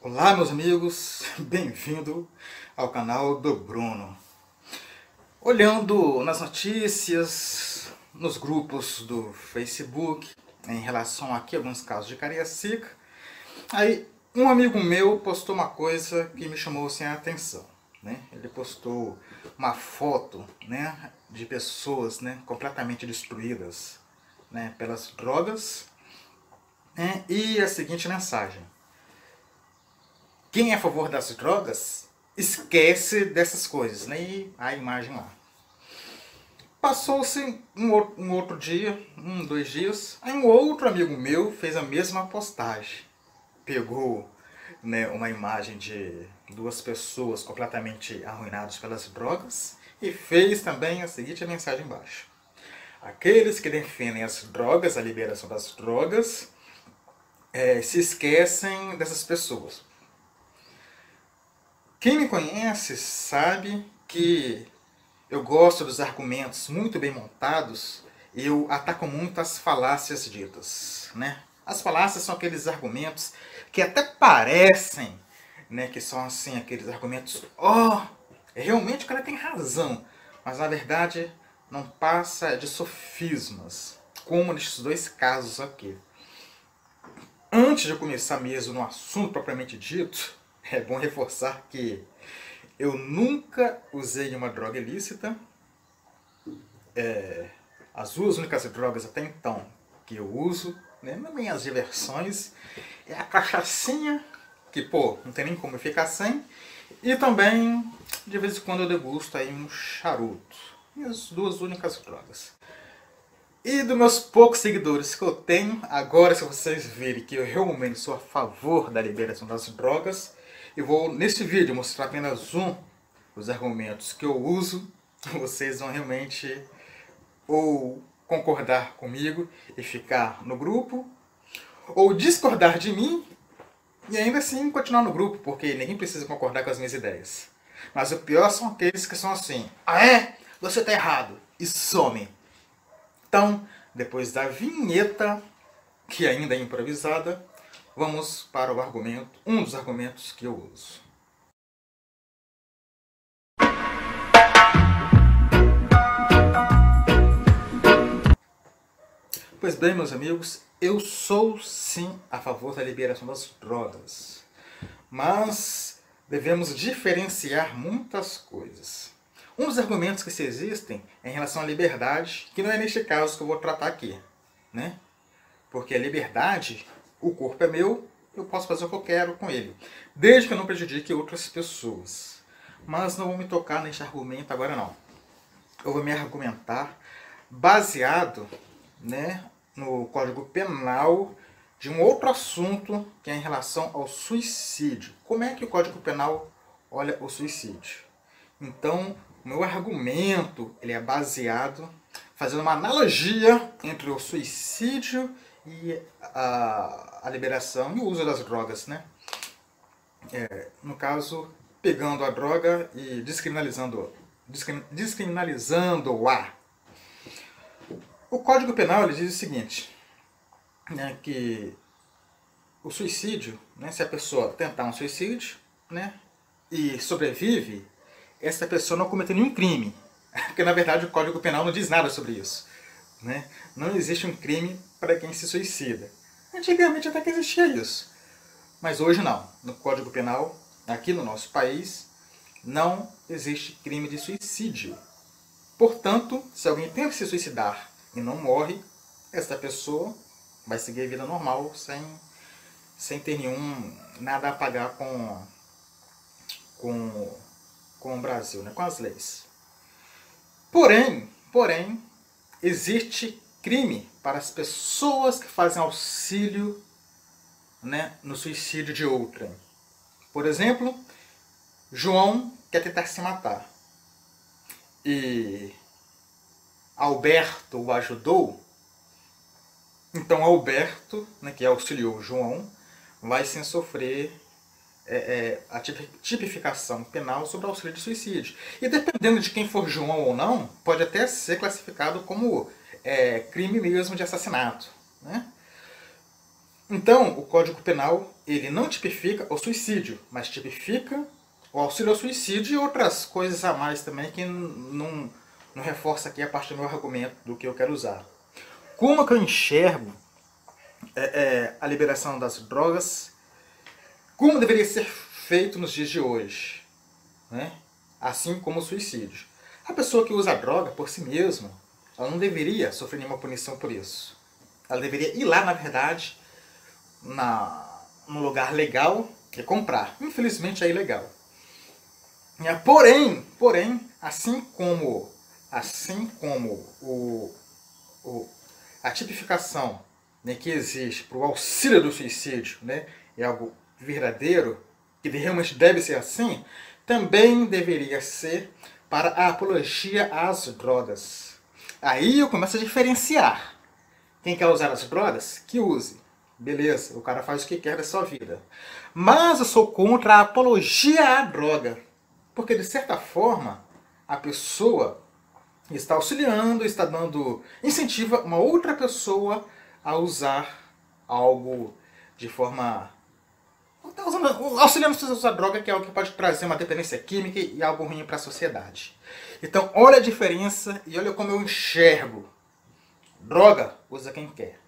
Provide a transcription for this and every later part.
Olá, meus amigos, bem-vindo ao canal do Bruno. Olhando nas notícias, nos grupos do Facebook, em relação aqui a alguns casos de Cariacica, aí um amigo meu postou uma coisa que me chamou assim, a atenção. Ele postou uma foto, de pessoas, completamente destruídas, pelas drogas, e a seguinte mensagem: quem é a favor das drogas esquece dessas coisas, E a imagem lá. Passou-se um outro dia, 2 dias, aí um outro amigo meu fez a mesma postagem. Pegou uma imagem de duas pessoas completamente arruinadas pelas drogas e fez também a seguinte mensagem embaixo: aqueles que defendem as drogas, a liberação das drogas, se esquecem dessas pessoas. Quem me conhece sabe que eu gosto dos argumentos muito bem montados e eu ataco muito as falácias ditas. As falácias são aqueles argumentos que até parecem que são assim, aqueles argumentos, realmente o cara tem razão, mas na verdade não passa de sofismas, como nesses dois casos aqui. Antes de começar mesmo no assunto propriamente dito, é bom reforçar que eu nunca usei uma droga ilícita. As duas únicas drogas até então que eu uso, nas minhas diversões, é a cachaçinha, que não tem nem como ficar sem, e também de vez em quando eu degusto aí um charuto. Minhas duas únicas drogas. E dos meus poucos seguidores que eu tenho, agora se vocês verem que eu realmente sou a favor da liberação das drogas, eu vou nesse vídeo mostrar apenas dos argumentos que eu uso. Vocês vão realmente ou concordar comigo e ficar no grupo, ou discordar de mim e ainda assim continuar no grupo, porque ninguém precisa concordar com as minhas ideias. Mas o pior são aqueles que são assim: ah é? Você tá errado, e some. Então, depois da vinheta, que ainda é improvisada, vamos para o argumento, um dos argumentos que eu uso. Pois bem, meus amigos, eu sou sim a favor da liberação das drogas, mas devemos diferenciar muitas coisas. Um dos argumentos que se existem é em relação à liberdade, que não é neste caso que eu vou tratar aqui, Porque a liberdade, o corpo é meu, eu posso fazer o que eu quero com ele, desde que eu não prejudique outras pessoas. Mas não vou me tocar neste argumento agora não. Eu vou me argumentar baseado, no Código Penal de um outro assunto que é em relação ao suicídio. Como é que o Código Penal olha o suicídio? Então, o meu argumento ele é baseado fazendo uma analogia entre o suicídio e a liberação e o uso das drogas, no caso, pegando a droga e descriminalizando-a. O Código Penal ele diz o seguinte, que o suicídio, se a pessoa tentar um suicídio, e sobrevive, essa pessoa não cometeu nenhum crime. Porque na verdade o Código Penal não diz nada sobre isso. Não existe um crime para quem se suicida. Antigamente até que existia isso. Mas hoje não. No Código Penal, aqui no nosso país, não existe crime de suicídio. Portanto, se alguém tenta se suicidar e não morre, essa pessoa vai seguir a vida normal sem ter nada a pagar com o Brasil, com as leis. Porém, existe crime para as pessoas que fazem auxílio no suicídio de outrem. Por exemplo, João quer tentar se matar e Alberto o ajudou. Então Alberto, que auxiliou João, vai sim sofrer a tipificação penal sobre auxílio de suicídio. E dependendo de quem for João ou não, pode até ser classificado como crime mesmo de assassinato. Então, o Código Penal, ele não tipifica o suicídio, mas tipifica o auxílio ao suicídio e outras coisas a mais também que não reforça aqui a parte do meu argumento do que eu quero usar. Como que eu enxergo a liberação das drogas, como deveria ser feito nos dias de hoje, né? Assim como o suicídio. A pessoa que usa a droga por si mesma, ela não deveria sofrer nenhuma punição por isso. Ela deveria ir lá, na verdade, num lugar legal e comprar. Infelizmente é ilegal. Porém, assim como a tipificação, né, que existe para o auxílio do suicídio, né, é algo verdadeiro, que realmente deve ser assim, também deveria ser para a apologia às drogas. Aí eu começo a diferenciar. Quem quer usar as drogas, que use. Beleza, o cara faz o que quer da sua vida. Mas eu sou contra a apologia à droga. Porque, de certa forma, a pessoa está auxiliando, está dando incentivo a uma outra pessoa a usar algo de forma... auxiliando as pessoas a usar droga, que é algo que pode trazer uma dependência química e algo ruim para a sociedade. Então, olha a diferença e olha como eu enxergo. Droga, usa quem quer.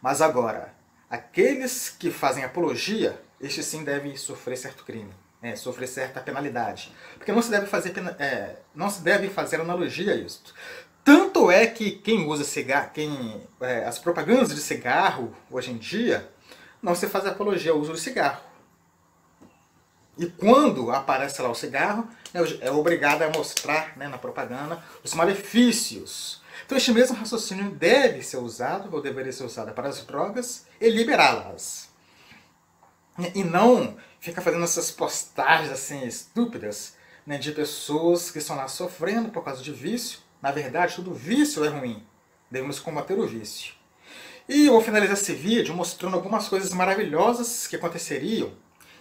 Mas agora, aqueles que fazem apologia, estes sim devem sofrer certo crime, sofrer certa penalidade. Porque não se deve fazer analogia a isso. Tanto é que quem usa cigarro, as propagandas de cigarro, hoje em dia, não se faz apologia ao uso do cigarro. E quando aparece lá o cigarro, é obrigado a mostrar, né, na propaganda os malefícios. Então este mesmo raciocínio deve ser usado, ou deveria ser usado para as drogas e liberá-las. E não ficar fazendo essas postagens assim estúpidas, né, de pessoas que estão lá sofrendo por causa de vício. Na verdade, todo vício é ruim. Devemos combater o vício. E eu vou finalizar esse vídeo mostrando algumas coisas maravilhosas que aconteceriam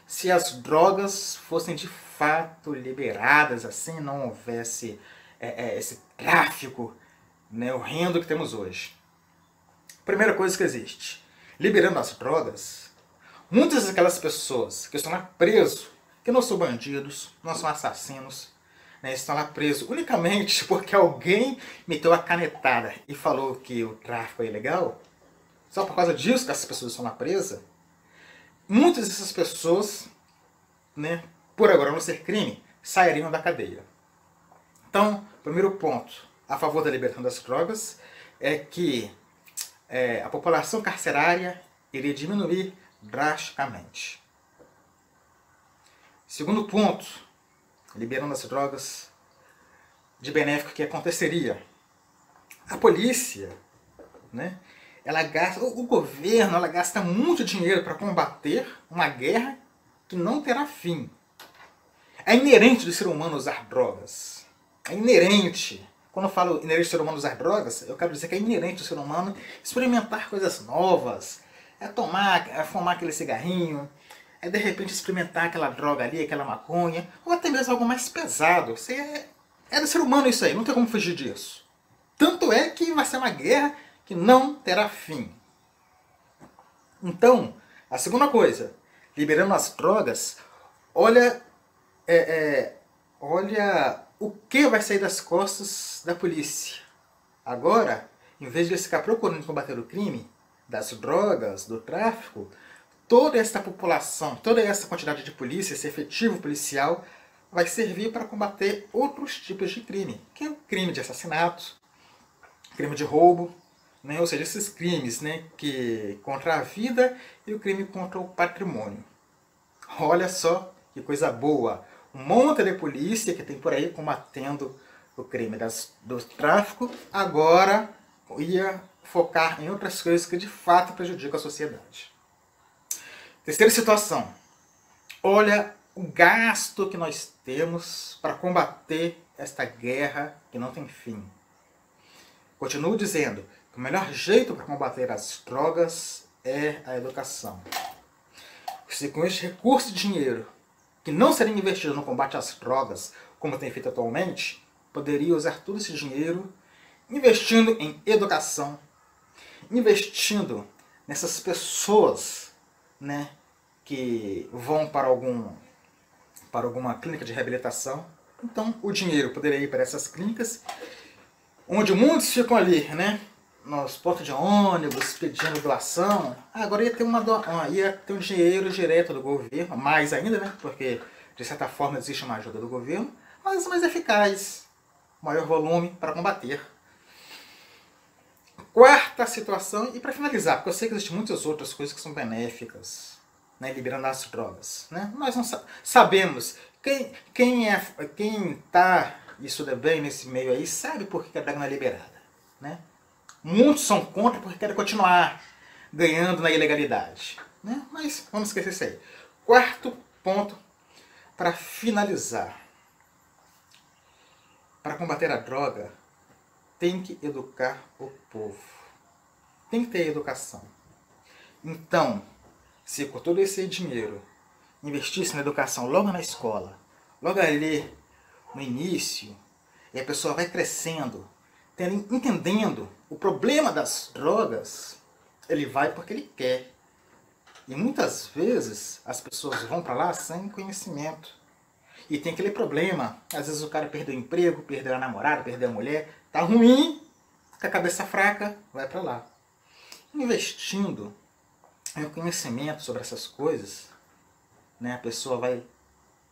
se as drogas fossem de fato liberadas, assim, não houvesse esse tráfico, né, horrendo que temos hoje. Primeira coisa que existe, liberando as drogas, muitas daquelas pessoas que estão lá presos, que não são bandidos, não são assassinos, né, estão lá presos unicamente porque alguém meteu a canetada e falou que o tráfico é ilegal, só por causa disso que essas pessoas estão lá presas, muitas dessas pessoas, né, por agora não ser crime, sairiam da cadeia. Então, primeiro ponto a favor da liberação das drogas é que a população carcerária iria diminuir drasticamente. Segundo ponto, liberando as drogas, de benéfico que aconteceria. A polícia, né, o governo gasta muito dinheiro para combater uma guerra que não terá fim. É inerente do ser humano usar drogas. É inerente. Quando eu falo inerente do ser humano usar drogas, eu quero dizer que é inerente do ser humano experimentar coisas novas. Fumar aquele cigarrinho, de repente experimentar aquela droga ali, aquela maconha, ou até mesmo algo mais pesado. É do ser humano isso aí, não tem como fugir disso. Tanto é que vai ser uma guerra que não terá fim. Então, a segunda coisa, liberando as drogas, olha o que vai sair das costas da polícia. Agora, em vez de eles ficar procurando combater o crime, das drogas, do tráfico, toda essa população, toda essa quantidade de polícia, esse efetivo policial, vai servir para combater outros tipos de crime, que é o crime de assassinato, crime de roubo, né? Ou seja, esses crimes, né, contra a vida e o crime contra o patrimônio. Olha só que coisa boa! Um monte de polícia que tem por aí combatendo o crime do tráfico, agora ia focar em outras coisas que de fato prejudicam a sociedade. Terceira situação. Olha o gasto que nós temos para combater esta guerra que não tem fim. Continuo dizendo que o melhor jeito para combater as drogas é a educação. Se com este recurso de dinheiro, que não seria investido no combate às drogas, como tem feito atualmente, poderia usar todo esse dinheiro investindo em educação, investindo nessas pessoas, né, que vão para alguma clínica de reabilitação. Então o dinheiro poderia ir para essas clínicas, onde muitos ficam ali, né, nos pontos de ônibus pedindo doação. Agora ia ter ia ter um dinheiro direto do governo, mais ainda, né, porque de certa forma existe uma ajuda do governo, mas mais eficaz, maior volume para combater. Quarta situação, e para finalizar, porque eu sei que existem muitas outras coisas que são benéficas, né, liberando as drogas, né? Nós não sabemos, quem está e estuda bem nesse meio aí, sabe por que a droga não é liberada, né? Muitos são contra porque querem continuar ganhando na ilegalidade, né? Mas vamos esquecer isso aí. Quarto ponto, para finalizar. Para combater a droga, tem que educar o povo. Tem que ter educação. Então, se com todo esse dinheiro investisse na educação logo na escola, logo ali no início, e a pessoa vai crescendo, entendendo o problema das drogas, ele vai porque ele quer. E muitas vezes as pessoas vão para lá sem conhecimento. E tem aquele problema, às vezes o cara perdeu o emprego, perdeu a namorada, perdeu a mulher, tá ruim, com a cabeça fraca, vai para lá. Investindo em conhecimento sobre essas coisas, né, a pessoa vai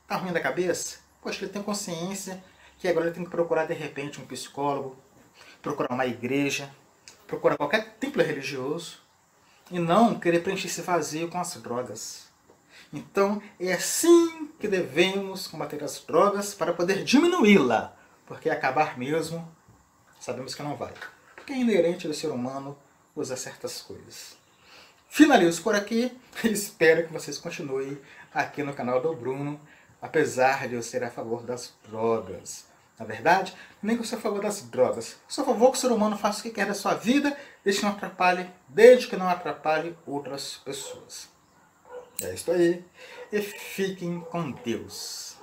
tá ruim da cabeça, poxa, ele tem consciência que agora ele tem que procurar de repente um psicólogo, procurar uma igreja, procurar qualquer templo religioso e não querer preencher esse vazio com as drogas. Então é assim que devemos combater as drogas para poder diminuí-la, porque acabar mesmo sabemos que não vai, porque é inerente do ser humano usar certas coisas. Finalizo por aqui e espero que vocês continuem aqui no canal do Bruno, apesar de eu ser a favor das drogas. Na verdade, nem que eu sou a favor das drogas. Sou a favor que o ser humano faça o que quer da sua vida, desde que não atrapalhe outras pessoas. É isso aí. E fiquem com Deus.